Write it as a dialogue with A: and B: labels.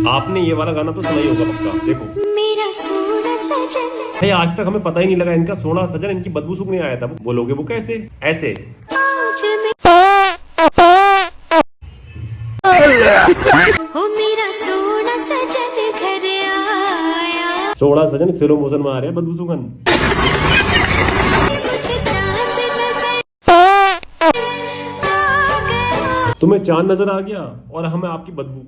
A: आपने ये वाला गाना तो सुना ही होगा पक्का। देखो
B: मेरा सोना सजन,
A: भाई आज तक हमें पता ही नहीं लगा इनका सोना सजन, इनकी बदबू सूखने आया था। बोलोगे वो कैसे? ऐसे
B: आज हो मेरा सोना सजन घर आया,
A: सोना सजन स्लो मोशन में आ रहे हैं बदबू सूखन।
B: मुझे चांद नजर आ गया।
A: तुम्हें चांद नजर आ गया और हमें आपकी बदबू।